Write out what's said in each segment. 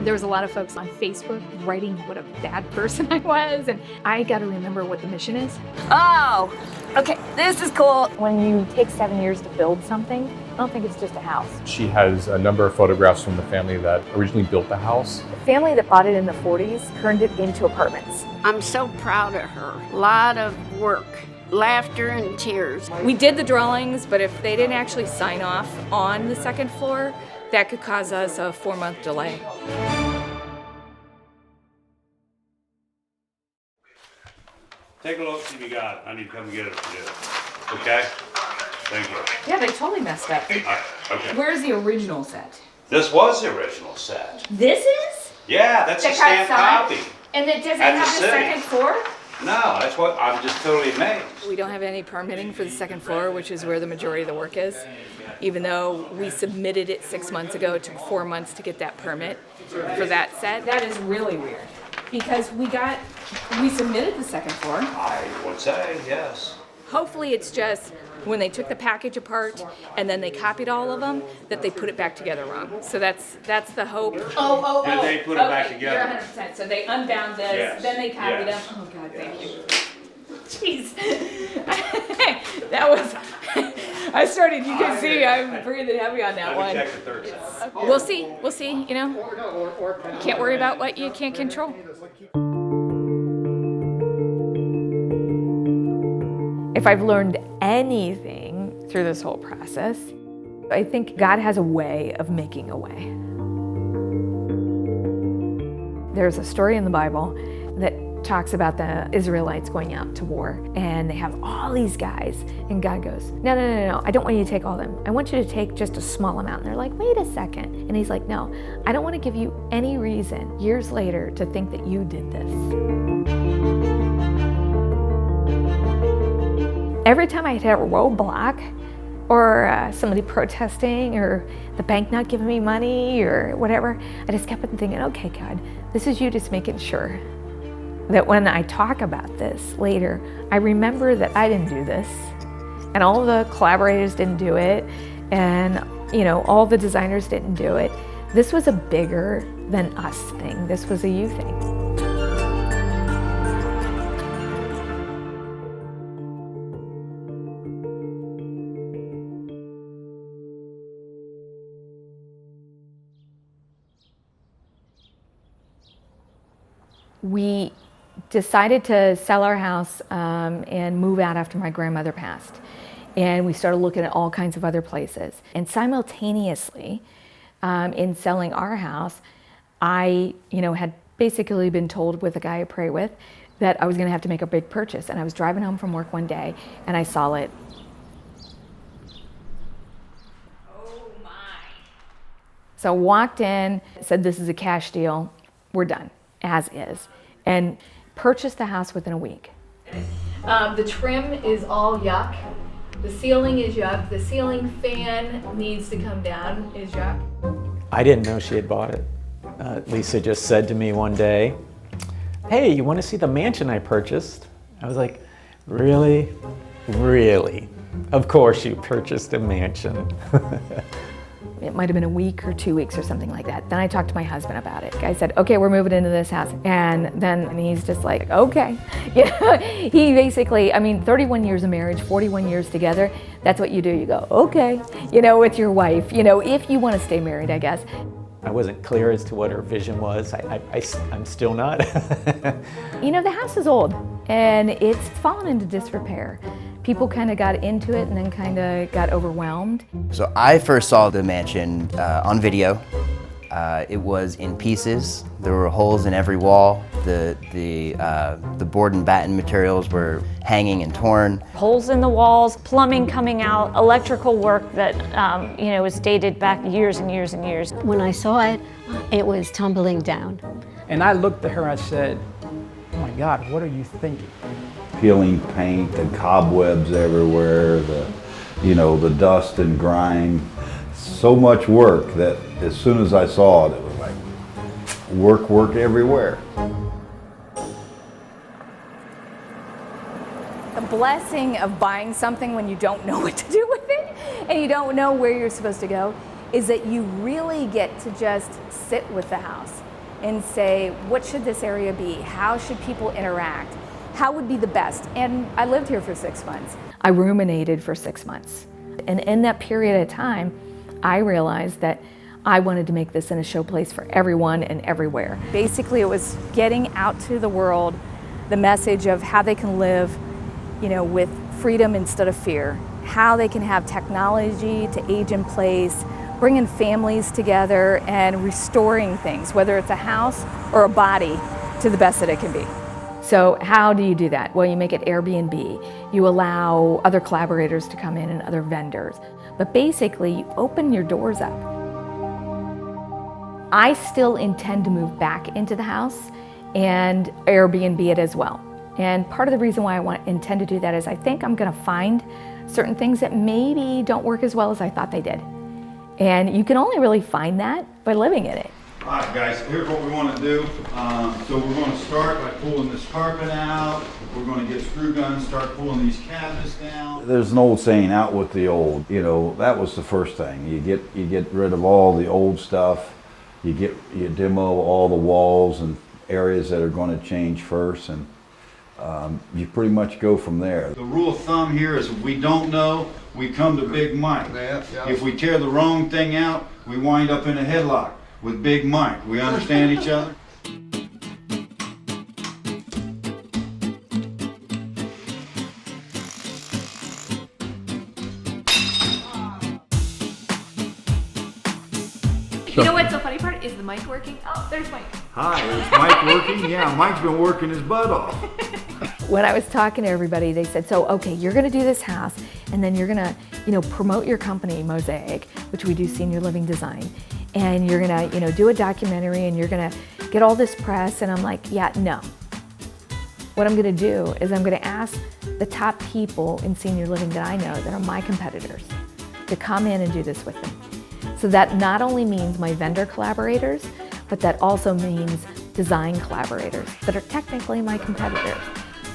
There was a lot of folks on Facebook writing what a bad person I was, and I got to remember what the mission is. Oh, okay, this is cool. When you take 7 years to build something, I don't think it's just a house. She has a number of photographs from the family that originally built the house. The family that bought it in the 40s turned it into apartments. I'm so proud of her. A lot of work, laughter and tears. We did the drawings, but if they didn't actually sign off on the second floor, that could cause us a 4-month delay. Take a look, see if you got it. I need to come get it for you. Okay? Thank you. Yeah, they totally messed up. Okay. Where's the original set? This was the original set. This is? Yeah, that's a That got stamped signed? copy. And it doesn't At the have the city. second floor? No, that's what I'm just totally amazed. We don't have any permitting for the second floor, which is where the majority of the work is. Even though we submitted it 6 months ago, it took 4 months to get that permit for that set. That is really weird because we submitted the second floor. I would say, yes. Hopefully it's just when they took the package apart and then they copied all of them, that they put it back together wrong. So that's the hope. Oh. Did they put it back together? You're 100%. So they unbound this, Yes. then they copied Yes. them. Oh God, thank you. Yes. Jeez. That was, I started, you can see I'm breathing heavy on that Let one. me check the third set. We'll see, you know. You can't worry about what you can't control. If I've learned anything through this whole process, I think God has a way of making a way. There's a story in the Bible that talks about the Israelites going out to war, and they have all these guys, and God goes, no, I don't want you to take all of them. I want you to take just a small amount. And they're like, wait a second. And he's like, no, I don't want to give you any reason years later to think that you did this. Every time I hit a roadblock, or somebody protesting, or the bank not giving me money, or whatever, I just kept on thinking, okay, God, this is you just making sure that when I talk about this later, I remember that I didn't do this, and all the collaborators didn't do it, and all the designers didn't do it. This was a bigger than us thing. This was a you thing. We decided to sell our house and move out after my grandmother passed. And we started looking at all kinds of other places. And simultaneously, in selling our house, I had basically been told with a guy I pray with that I was gonna have to make a big purchase. And I was driving home from work one day and I saw it. Oh my. So I walked in, said this is a cash deal, we're done, as is. And purchased the house within a week. The trim is all yuck. The ceiling is yuck. The ceiling fan needs to come down is yuck. I didn't know she had bought it. Lisa just said to me one day, hey, you want to see the mansion I purchased? I was like, really? Really? Of course you purchased a mansion. It might have been a week or 2 weeks or something like that. Then I talked to my husband about it. I said, okay, we're moving into this house. And he's just like, okay. He basically, 31 years of marriage, 41 years together, that's what you do. You go, okay, with your wife, if you want to stay married, I guess. I wasn't clear as to what her vision was. I'm still not. The house is old and it's fallen into disrepair. People kind of got into it and then kind of got overwhelmed. So I first saw the mansion on video. It was in pieces. There were holes in every wall. The board and batten materials were hanging and torn. Holes in the walls, plumbing coming out, electrical work that was dated back years and years and years. When I saw it, it was tumbling down. And I looked at her, I said, oh my God, what are you thinking? Peeling paint and cobwebs everywhere, the dust and grime. So much work that as soon as I saw it, it was like work everywhere. The blessing of buying something when you don't know what to do with it and you don't know where you're supposed to go is that you really get to just sit with the house and say, what should this area be? How should people interact? How would be the best? And I lived here for 6 months. I ruminated for 6 months. And in that period of time, I realized that I wanted to make this in a showplace for everyone and everywhere. Basically, it was getting out to the world the message of how they can live, with freedom instead of fear, how they can have technology to age in place, bringing families together and restoring things, whether it's a house or a body, to the best that it can be. So how do you do that? Well, you make it Airbnb. You allow other collaborators to come in and other vendors. But basically, you open your doors up. I still intend to move back into the house and Airbnb it as well. And part of the reason why I intend to do that is I think I'm going to find certain things that maybe don't work as well as I thought they did. And you can only really find that by living in it. All right, guys, here's what we want to do. So we're going to start by pulling this carpet out. We're going to get screw guns, start pulling these cabinets down. There's an old saying, out with the old. That was the first thing. You get rid of all the old stuff. You demo all the walls and areas that are going to change first, and you pretty much go from there. The rule of thumb here is if we don't know, we come to Big Mike. If we tear the wrong thing out, we wind up in a headlock with Big Mike. We understand each other? You know what's the funny part? Is the mic working? Oh, there's Mike. Hi, is Mike working? Yeah, Mike's been working his butt off. When I was talking to everybody, they said, so, okay, you're gonna do this house, and then you're gonna, promote your company, Mosaic, which we do senior living design, and you're gonna, do a documentary, and you're gonna get all this press, and I'm like, yeah, no. What I'm gonna do is I'm gonna ask the top people in senior living that I know that are my competitors to come in and do this with them. So that not only means my vendor collaborators, but that also means design collaborators that are technically my competitors.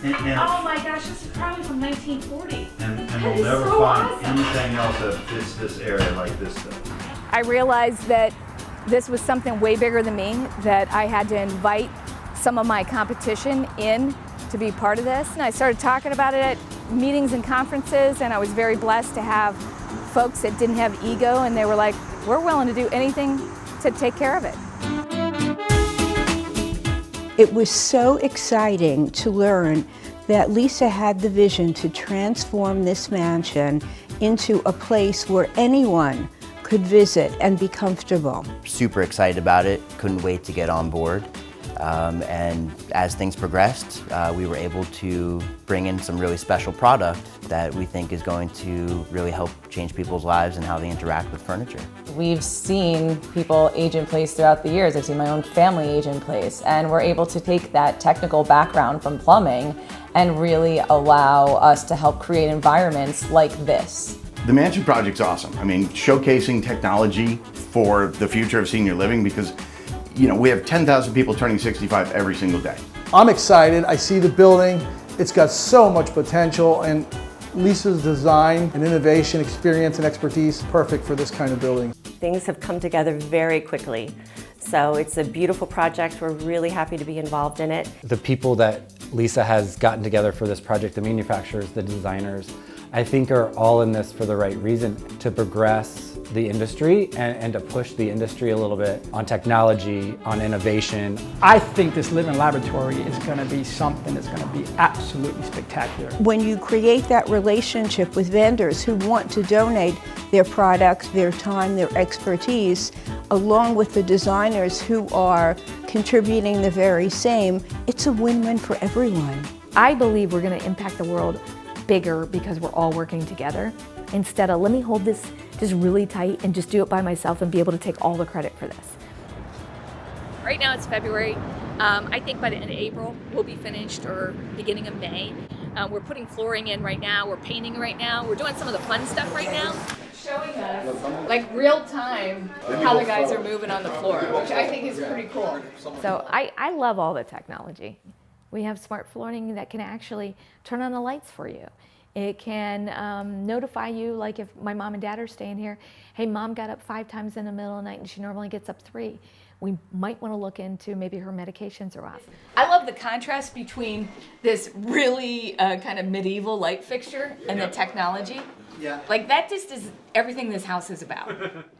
Oh my gosh, this is probably from 1940. And we'll never find anything else that fits this area like this stuff. I realized that this was something way bigger than me, that I had to invite some of my competition in to be part of this. And I started talking about it at meetings and conferences, and I was very blessed to have folks that didn't have ego, and they were like, we're willing to do anything to take care of it. It was so exciting to learn that Lisa had the vision to transform this mansion into a place where anyone could visit and be comfortable. Super excited about it, couldn't wait to get on board. And as things progressed, we were able to bring in some really special product that we think is going to really help change people's lives and how they interact with furniture. We've seen people age in place throughout the years. I've seen my own family age in place, and we're able to take that technical background from plumbing and really allow us to help create environments like this. The mansion project's awesome. I mean, showcasing technology for the future of senior living, because we have 10,000 people turning 65 every single day. I'm excited. I see the building. It's got so much potential, and Lisa's design and innovation, experience and expertise, perfect for this kind of building. Things have come together very quickly. So it's a beautiful project. We're really happy to be involved in it. The people that Lisa has gotten together for this project, the manufacturers, the designers, I think are all in this for the right reason, to progress the industry and to push the industry a little bit on technology, on innovation. I think this living laboratory is going to be something that's going to be absolutely spectacular. When you create that relationship with vendors who want to donate their products, their time, their expertise, along with the designers who are contributing the very same, it's a win-win for everyone. I believe we're going to impact the world bigger because we're all working together, instead of let me hold this just really tight and just do it by myself and be able to take all the credit for this. Right now it's February. I think by the end of April we'll be finished, or beginning of May. We're putting flooring in right now, we're painting right now, we're doing some of the fun stuff right now. Showing us, like real time, how the guys are moving on the floor, which I think is pretty cool. So I love all the technology. We have smart flooring that can actually turn on the lights for you. It can notify you, like if my mom and dad are staying here, hey, mom got up 5 times in the middle of the night and she normally gets up 3. we might want to look into maybe her medications are off. I love the contrast between this really kind of medieval light fixture and the technology. Yeah. Like that just is everything this house is about.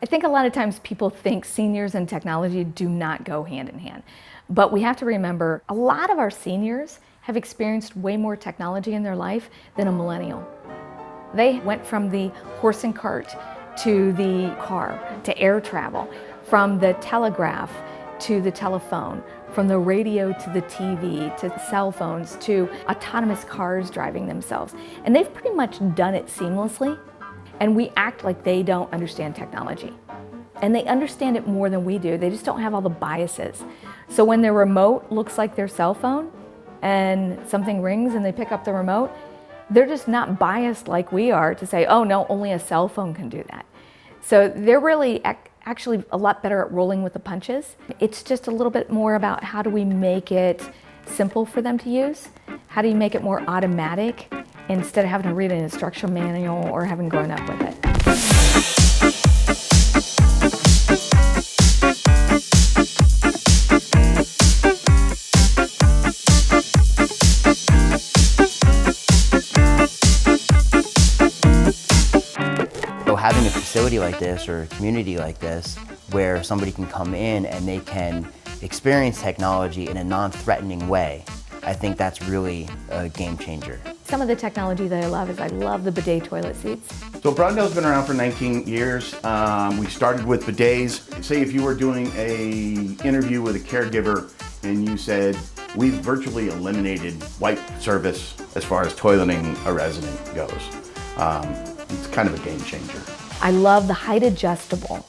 I think a lot of times people think seniors and technology do not go hand in hand. But we have to remember a lot of our seniors have experienced way more technology in their life than a millennial. They went from the horse and cart to the car, to air travel, from the telegraph to the telephone, from the radio to the TV, to cell phones, to autonomous cars driving themselves. And they've pretty much done it seamlessly. And we act like they don't understand technology. And they understand it more than we do. They just don't have all the biases. So when their remote looks like their cell phone and something rings and they pick up the remote, they're just not biased like we are to say, oh no, only a cell phone can do that. So they're really actually a lot better at rolling with the punches. It's just a little bit more about how do we make it simple for them to use? How do you make it more automatic instead of having to read an instruction manual or having grown up with it? Having a facility like this or a community like this where somebody can come in and they can experience technology in a non-threatening way, I think that's really a game changer. Some of the technology that I love is I love the bidet toilet seats. So Broadendale's been around for 19 years. We started with bidets. Say if you were doing an interview with a caregiver and you said, we've virtually eliminated wipe service as far as toileting a resident goes. It's kind of a game changer. I love the height adjustable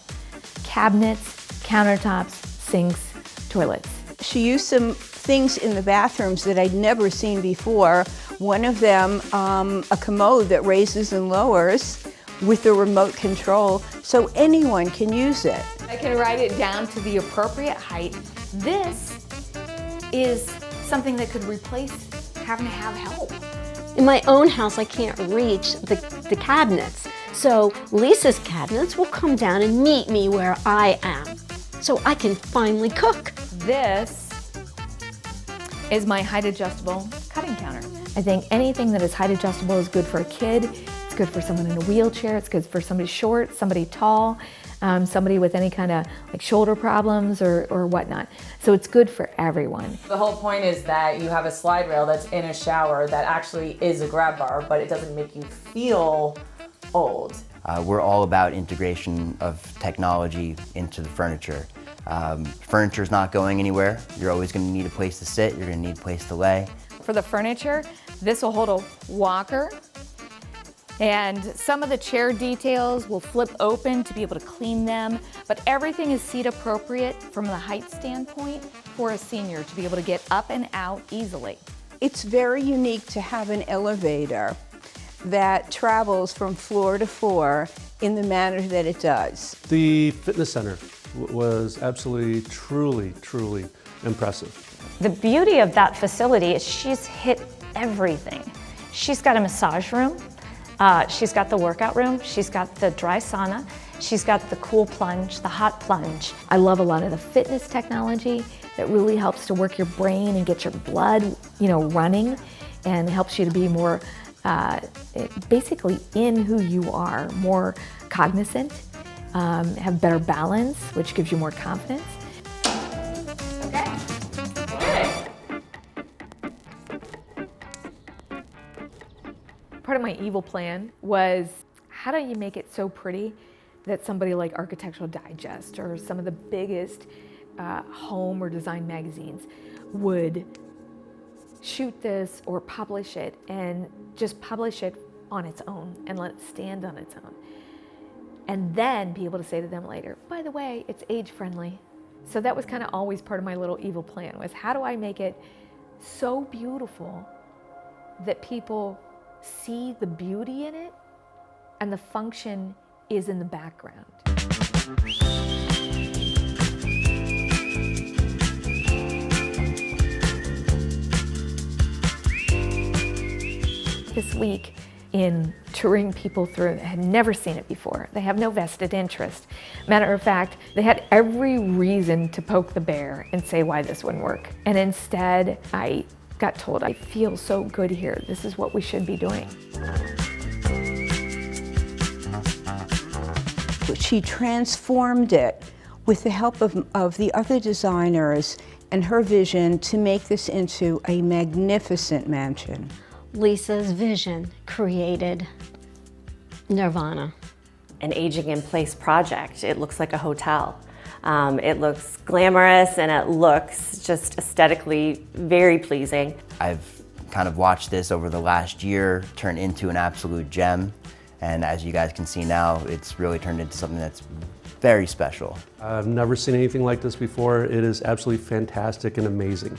cabinets, countertops, sinks, toilets. She used some things in the bathrooms that I'd never seen before. One of them, a commode that raises and lowers with the remote control, so anyone can use it. I can write it down to the appropriate height. This is something that could replace having to have help. In my own house, I can't reach the cabinets. So Lisa's cabinets will come down and meet me where I am, so I can finally cook. This is my height adjustable cutting counter. I think anything that is height adjustable is good for a kid. It's good for someone in a wheelchair. It's good for somebody short, somebody tall, somebody with any kind of like shoulder problems or whatnot. So it's good for everyone. The whole point is that you have a slide rail that's in a shower that actually is a grab bar, but it doesn't make you feel old. We're all about integration of technology into the furniture. Furniture's not going anywhere. You're always going to need a place to sit. You're going to need a place to lay. For the furniture, this will hold a walker. And some of the chair details will flip open to be able to clean them, but everything is seat appropriate from the height standpoint for a senior to be able to get up and out easily. It's very unique to have an elevator that travels from floor to floor in the manner that it does. The fitness center was absolutely, truly impressive. The beauty of that facility is she's hit everything. She's got a massage room. She's got the workout room, she's got the dry sauna, she's got the cool plunge, the hot plunge. I love a lot of the fitness technology that really helps to work your brain and get your blood, running, and helps you to be more basically in who you are, more cognizant, have better balance, which gives you more confidence. Part of my evil plan was, how do you make it so pretty that somebody like Architectural Digest or some of the biggest home or design magazines would shoot this or publish it and just publish it on its own and let it stand on its own. And then be able to say to them later, by the way, it's age friendly. So that was kind of always part of my little evil plan, was how do I make it so beautiful that people see the beauty in it and the function is in the background. This week, in touring people through that had never seen it before. They have no vested interest. Matter of fact, they had every reason to poke the bear and say why this wouldn't work. And instead, I got told, I feel so good here. This is what we should be doing. She transformed it with the help of the other designers and her vision to make this into a magnificent mansion. Lisa's vision created Nirvana. An aging in place project. It looks like a hotel. It looks glamorous and it looks just aesthetically very pleasing. I've kind of watched this over the last year turn into an absolute gem. And as you guys can see now, it's really turned into something that's very special. I've never seen anything like this before. It is absolutely fantastic and amazing.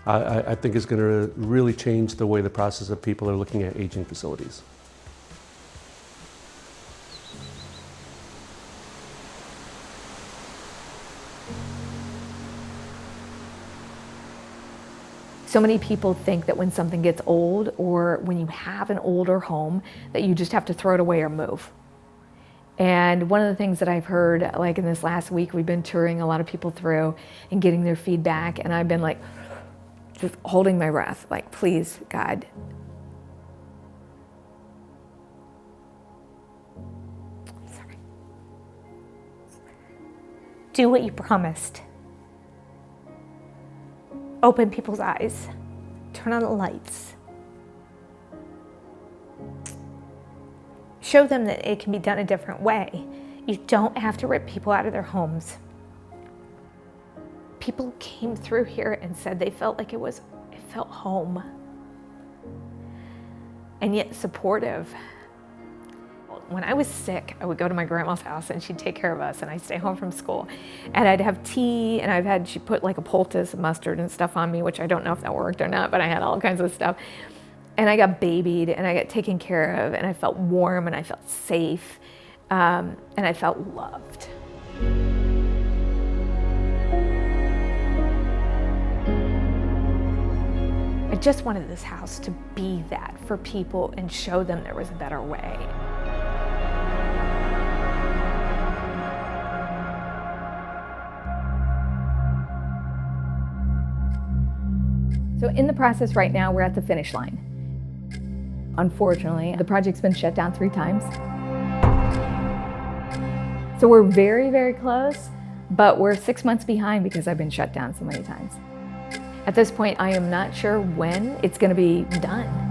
I think it's going to really change the way the process of people are looking at aging facilities. So many people think that when something gets old or when you have an older home that you just have to throw it away or move. And one of the things that I've heard, like in this last week, we've been touring a lot of people through and getting their feedback, and I've been like, just holding my breath, like, please, God. Sorry. Do what you promised. Open people's eyes. Turn on the lights. Show them that it can be done a different way. You don't have to rip people out of their homes. People came through here and said they felt like it felt home. And yet supportive. When I was sick, I would go to my grandma's house and she'd take care of us, and I'd stay home from school. And I'd have tea, and she put like a poultice, mustard and stuff on me, which I don't know if that worked or not, but I had all kinds of stuff. And I got babied and I got taken care of, and I felt warm and I felt safe, and I felt loved. I just wanted this house to be that for people and show them there was a better way. So in the process right now, we're at the finish line. Unfortunately, the project's been shut down 3 times. So we're very, very close, but we're 6 months behind because I've been shut down so many times. At this point, I am not sure when it's going to be done.